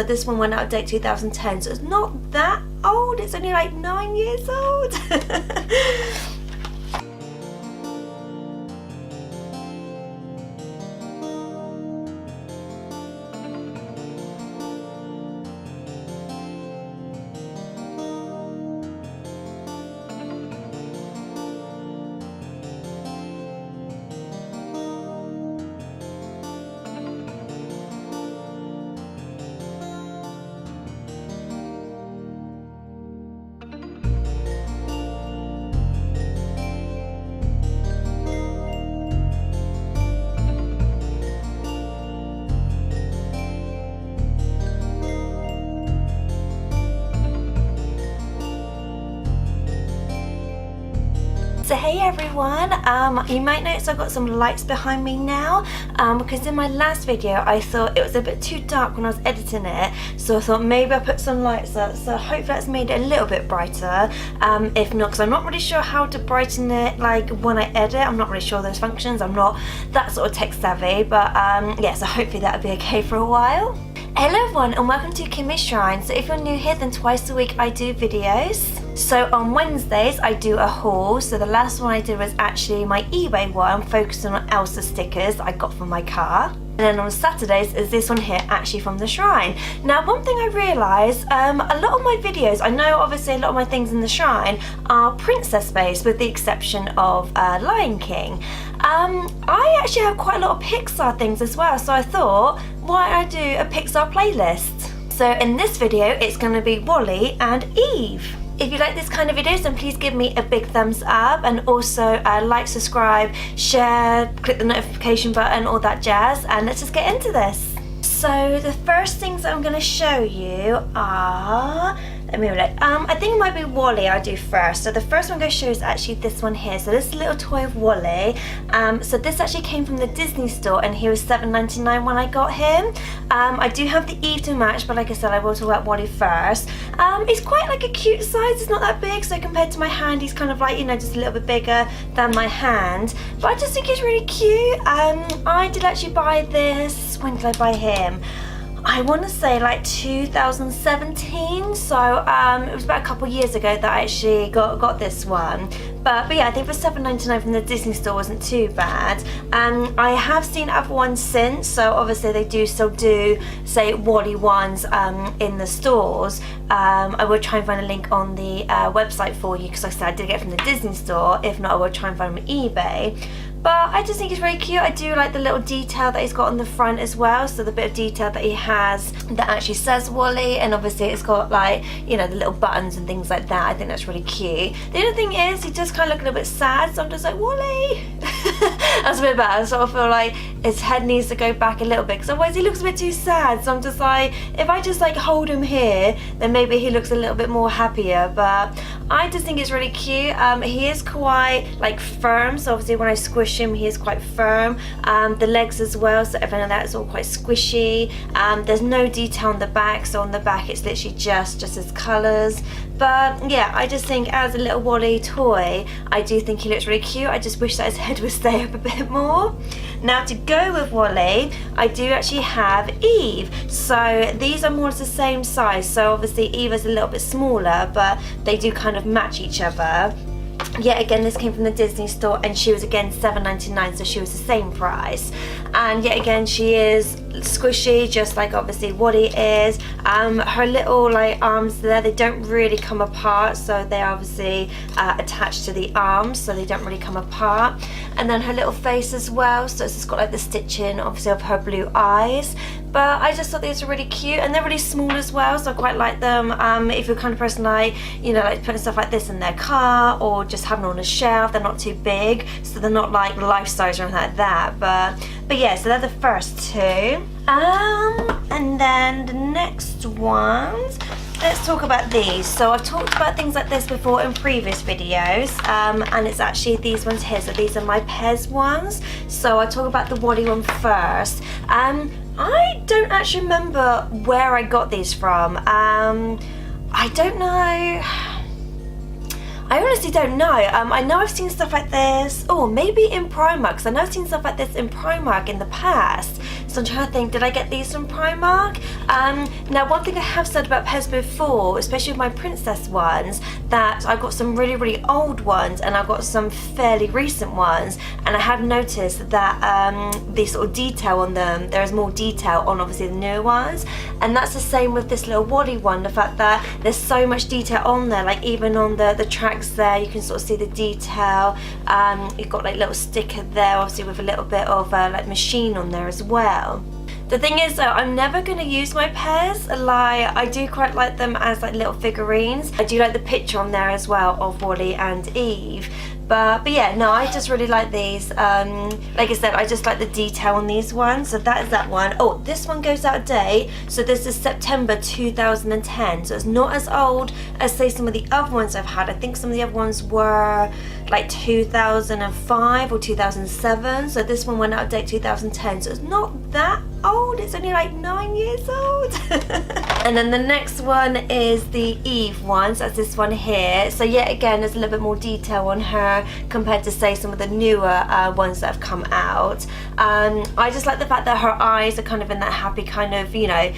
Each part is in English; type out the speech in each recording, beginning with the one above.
So this one went out of date 2010, so it's not that old, it's only like 9 years old. So hey everyone, you might notice I've got some lights behind me now because in my last video I thought it was a bit too dark when I was editing it, so I thought maybe I'll put some lights up, so hopefully that's made it a little bit brighter. If not, because I'm not really sure how to brighten it like when I edit, I'm not really sure those functions, I'm not that sort of tech savvy, but yeah, so hopefully that'll be okay for a while. Hello everyone and welcome to Kimmy's Shrine. So if you're new here, then twice a week I do videos. So on Wednesdays I do a haul, so the last one I did was actually my eBay one focusing on Elsa stickers I got from my car. And then on Saturdays is this one here, actually from the shrine. Now one thing I realised, a lot of my videos, I know obviously a lot of my things in the shrine are princess based with the exception of Lion King. I actually have quite a lot of Pixar things as well, so I thought, why don't I do a Pixar playlist? So in this video it's going to be Wall-e and Eve. If you like this kind of videos, then please give me a big thumbs up, and also like, subscribe, share, click the notification button, all that jazz, and let's just get into this. So the first things that I'm going to show you are, let me look. I think it might be Wall-e I'll do first. So the first one I'm going to show is actually this one here. So this little toy of Wall-e. So this actually came from the Disney store and he was $7.99 when I got him. I do have the Eve to match, but like I said, I will talk about Wall-e first. He's quite like a cute size, it's not that big, so compared to my hand he's kind of like, you know, just a little bit bigger than my hand. But I just think he's really cute. I did actually buy this, when did I buy him? I want to say like 2017, so it was about a couple years ago that I actually got this one. But yeah, I think for $7.99 from the Disney store wasn't too bad. I have seen other ones since, so obviously they do still do, say, Wall-e ones in the stores. I will try and find a link on the website for you, because like I said, I did get it from the Disney store. If not, I will try and find them on eBay. But I just think it's really cute. I do like the little detail that he's got on the front as well. So the bit of detail that he has that actually says Wall-e, and obviously it's got like, you know, the little buttons and things like that. I think that's really cute. The other thing is he does kind of look a little bit sad, so I'm just like, Wall-e. That's a bit bad. I sort of feel like his head needs to go back a little bit, because otherwise he looks a bit too sad. So I'm just like, if I just like hold him here, then maybe he looks a little bit more happier. But I just think it's really cute. He is quite like firm, so obviously when I squish him, he is quite firm. The legs as well, so everything like that is all quite squishy. There's no detail on the back, so on the back it's literally just his colours. But yeah, I just think as a little Wall-e toy, I do think he looks really cute. I just wish that his head would stay up a bit more. Now to go with Wall-e, I do actually have Eve. So these are more or less the same size. So obviously Eve is a little bit smaller, but they do kind of match each other. Yet again, this came from the Disney store and she was again $7.99, so she was the same price. And yet again, she is squishy, just like obviously Wall-e is. Her little like arms there, they don't really come apart, so they're obviously attached to the arms, so they don't really come apart. And then her little face as well, so it's just got like the stitching obviously of her blue eyes. But I just thought these were really cute, and they're really small as well, so I quite like them. If you're the kind of person like, you know, like putting stuff like this in their car or just having on a shelf, they're not too big, so they're not like life size or anything like that. But yeah, so they're the first two. And then the next ones, let's talk about these. So I've talked about things like this before in previous videos, and it's actually these ones here. So these are my Pez ones. So I'll talk about the Wall-e one first. I don't actually remember where I got these from. I don't know. I honestly don't know. I know I've seen stuff like this, or maybe in Primark, because I know I've seen stuff like this in Primark in the past. So I'm trying to think, did I get these from Primark? Now one thing I have said about Pez before, especially with my princess ones, that I got some really, really old ones and I've got some fairly recent ones, and I have noticed that the sort of detail on them, there is more detail on obviously the newer ones, and that's the same with this little Wall-e one, the fact that there's so much detail on there, like even on the tracks there, you can sort of see the detail. You've got like little sticker there, obviously with a little bit of like machine on there as well. The thing is though, I'm never going to use my Pez. Like, I do quite like them as like little figurines. I do like the picture on there as well of Wall-e and Eve. But yeah, no, I just really like these. Like I said, I just like the detail on these ones. So that is that one. Oh, this one goes out of date. So this is September 2010. So it's not as old as say some of the other ones I've had. I think some of the other ones were like 2005 or 2007. So this one went out of date 2010. So it's not that old. It's only like 9 years old. And then the next one is the Eve one. So that's this one here. So yet again, there's a little bit more detail on her compared to say some of the newer ones that have come out. I just like the fact that her eyes are kind of in that happy kind of, you know,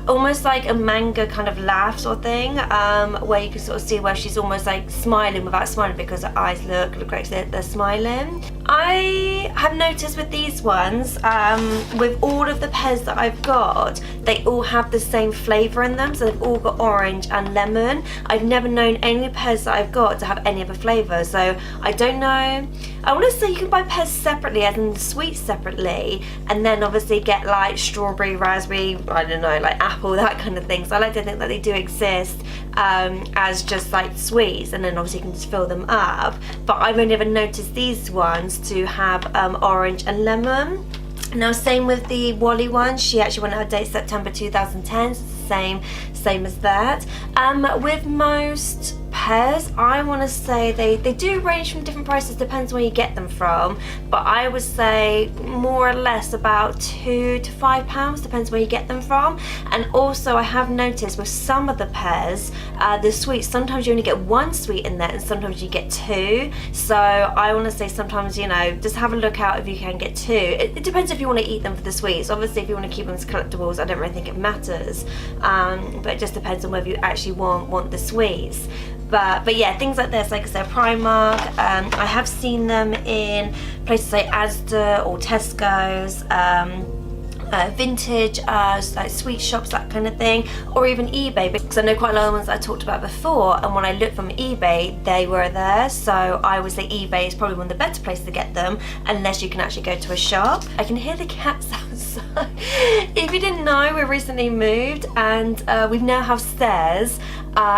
almost like a manga kind of laugh sort of thing, where you can sort of see where she's almost like smiling without smiling because her eyes look like they're smiling. I have noticed with these ones, with all of the Pez that I've got, they all have the same flavour in them, so they've all got orange and lemon. I've never known any Pez that I've got to have any other flavour, so I don't know. I want to say you can buy Pez separately, as in the sweets separately, and then obviously get like strawberry, raspberry, I don't know, like apple, that kind of thing. So I like to think that they do exist as just like sweets, and then obviously you can just fill them up. But I've only ever noticed these ones to have orange and lemon. Now same with the Wall-e one, she actually went out of date September 2010, so it's the same as that. With most Pez, I want to say they do range from different prices, depends where you get them from, but I would say more or less about £2 to £5, depends where you get them from. And also I have noticed with some of the Pez, the sweets, sometimes you only get one sweet in there and sometimes you get two. So I want to say sometimes, you know, just have a look out if you can get two. It depends if you want to eat them for the sweets. Obviously if you want to keep them as collectibles, I don't really think it matters, but it just depends on whether you actually want the sweets. But yeah, things like this, like I said, Primark, I have seen them in places like Asda or Tesco's, vintage, like sweet shops, that kind of thing, or even eBay, because I know quite a lot of the ones that I talked about before, and when I looked from eBay, they were there. So I would say eBay is probably one of the better places to get them, unless you can actually go to a shop. I can hear the cats outside. If you didn't know, we recently moved, and we now have stairs.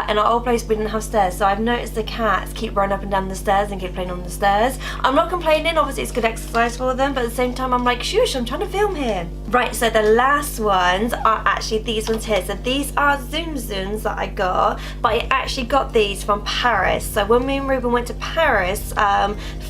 In our old place we didn't have stairs, so I've noticed the cats keep running up and down the stairs and keep playing on the stairs. I'm not complaining, obviously it's good exercise for them, but at the same time I'm like, shush, I'm trying to film here. Right, so the last ones are actually these ones here. So these are Tsum Tsums that I got, but I actually got these from Paris. So when me and Ruben went to Paris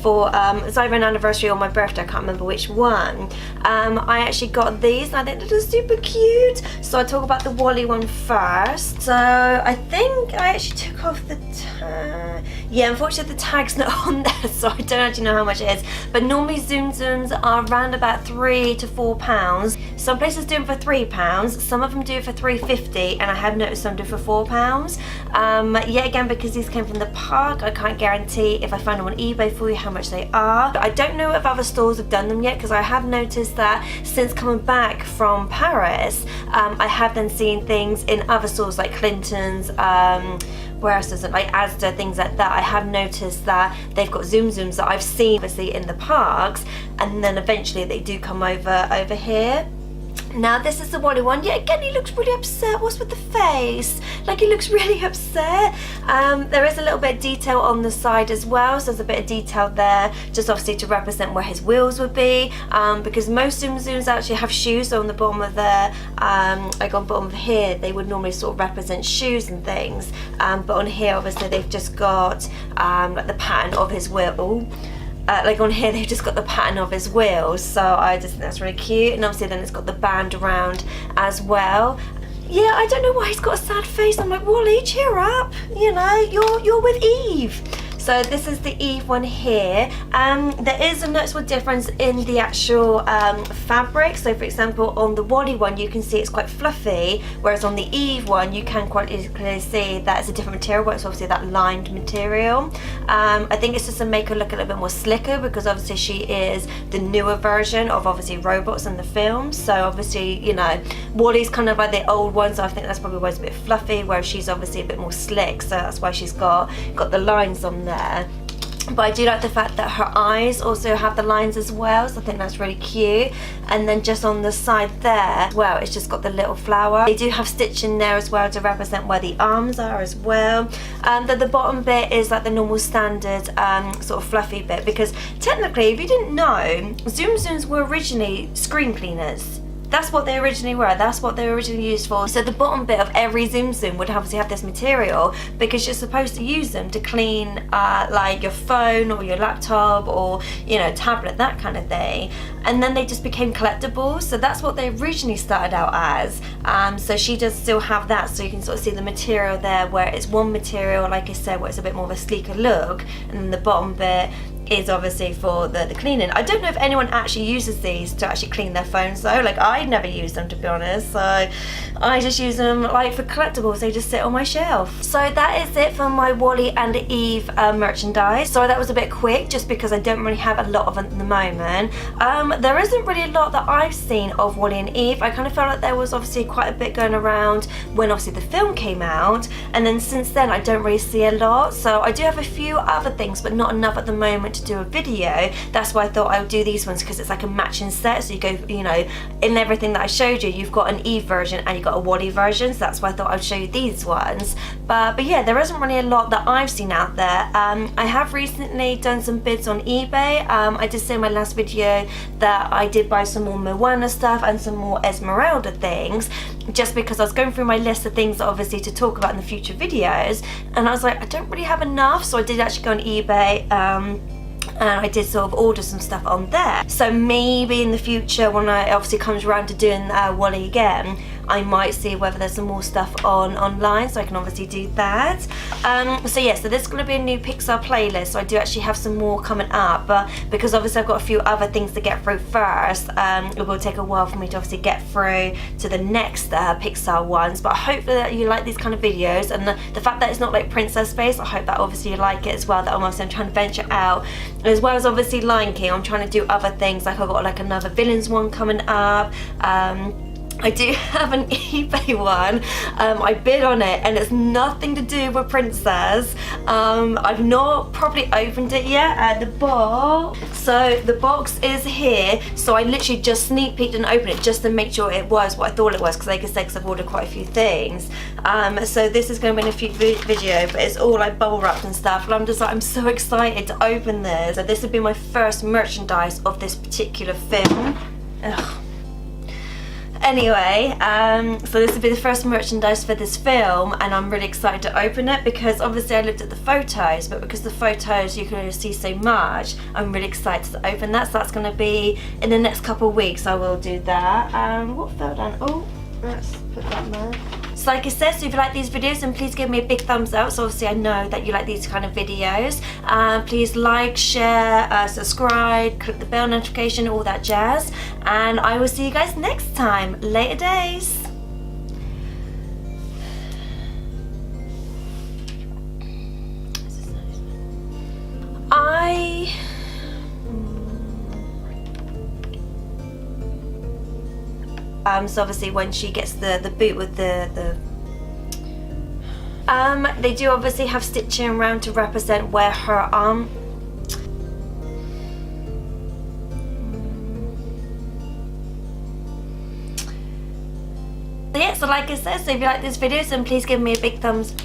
for it's either an anniversary or my birthday, I can't remember which one, I actually got these and I think they're super cute. So I'll talk about the Wall-e one first. So I think I actually took off the tag. Yeah, unfortunately the tag's not on there, so I don't actually know how much it is. But normally Tsum Tsums are around about £3 to £4. Some places do them for £3, some of them do it for £3.50, and I have noticed some do for £4. Yet again, because these came from the park, I can't guarantee if I find them on eBay for you how much they are. I don't know if other stores have done them yet, because I have noticed that since coming back from Paris, I have then seen things in other stores like Clinton's, where else is it, like Asda, things like that. I have noticed that they've got Tsum Tsums that I've seen obviously in the parks, and then eventually they do come over here. Now this is the Wall-e one. Yeah, again he looks really upset. What's with the face? Like he looks really upset. There is a little bit of detail on the side as well, so there's a bit of detail there, just obviously to represent where his wheels would be, because most Tsum Tsums actually have shoes. So on the bottom of their, like on the bottom of here, they would normally sort of represent shoes and things, but on here obviously they've just got like the pattern of his wheel. Like on here they've just got the pattern of his wheels, so I just think that's really cute. And obviously then it's got the band around as well. Yeah, I don't know why he's got a sad face. I'm like, Wall-e, cheer up, you know, you're with Eve. So So this is the Eve one here. There is a noticeable difference in the actual fabric. So for example, on the Wall-e one you can see it's quite fluffy, whereas on the Eve one you can quite clearly see that it's a different material, but it's obviously that lined material. I think it's just to make her look a little bit more slicker, because obviously she is the newer version of obviously robots in the film. So obviously, you know, Wall-e's kind of like the old one, so I think that's probably why it's a bit fluffy, whereas she's obviously a bit more slick, so that's why she's got the lines on there. But I do like the fact that her eyes also have the lines as well, so I think that's really cute. And then just on the side there, well, it's just got the little flower. They do have stitch in there as well to represent where the arms are as well. The bottom bit is like the normal standard sort of fluffy bit, because technically, if you didn't know, Tsum Tsums were originally screen cleaners. That's what they originally were, that's what they were originally used for. So the bottom bit of every Tsum Tsum would obviously have this material, because you're supposed to use them to clean like your phone or your laptop or, you know, tablet, that kind of thing. And then they just became collectibles, so that's what they originally started out as. So she does still have that, so you can sort of see the material there, where it's one material, like I said, where it's a bit more of a sleeker look, and then the bottom bit is obviously for the cleaning. I don't know if anyone actually uses these to actually clean their phones though. Like, I never use them, to be honest, so I just use them like for collectibles. They just sit on my shelf. So that is it for my Wall-e and Eve merchandise. Sorry that was a bit quick, just because I don't really have a lot of them at the moment. There isn't really a lot that I've seen of Wall-e and Eve. I kind of felt like there was obviously quite a bit going around when obviously the film came out, and then since then I don't really see a lot. So I do have a few other things, but not enough at the moment to do a video. That's why I thought I would do these ones, because it's like a matching set, so you go, you know, in everything that I showed you, you've got an Eve version and you've got a Wall-e version, so that's why I thought I'd show you these ones. But yeah, there isn't really a lot that I've seen out there. I have recently done some bids on eBay. I did say in my last video that I did buy some more Moana stuff and some more Esmeralda things, just because I was going through my list of things obviously to talk about in the future videos, and I was like, I don't really have enough, so I did actually go on eBay, and I did sort of order some stuff on there. So maybe in the future, when I obviously comes around to doing Wall-e again, I might see whether there's some more stuff online, so I can obviously do that. So yeah, so this is going to be a new Pixar playlist, so I do actually have some more coming up, but because obviously I've got a few other things to get through first, it will take a while for me to obviously get through to the next Pixar ones. But hopefully that you like these kind of videos, and the fact that it's not like princess based, I hope that obviously you like it as well, that I'm trying to venture out, as well as obviously Lion King. I'm trying to do other things, like I've got like another villains one coming up. I do have an eBay one. I bid on it, and it's nothing to do with princess. I've not properly opened it yet. The box, so the box is here, so I literally just sneak peeked and opened it just to make sure it was what I thought it was, because like I said, I've ordered quite a few things. So this is going to be in a future video, but it's all like bubble wrapped and stuff, and I'm just like, I'm so excited to open this. So this would be my first merchandise of this particular film. Ugh. Anyway, so this will be the first merchandise for this film, and I'm really excited to open it, because obviously I looked at the photos, but because the photos you can only see so much, I'm really excited to open that. So that's going to be in the next couple of weeks. I will do that. What fell down? Oh, let's put that there. So like I said, so if you like these videos, then please give me a big thumbs up, so obviously I know that you like these kind of videos. Please like, share, subscribe, click the bell notification, all that jazz, and I will see you guys next time. Later days. So obviously when she gets the boot with they do obviously have stitching around to represent where her arm. So yeah, so like I said, so if you like this video, then please give me a big thumbs up.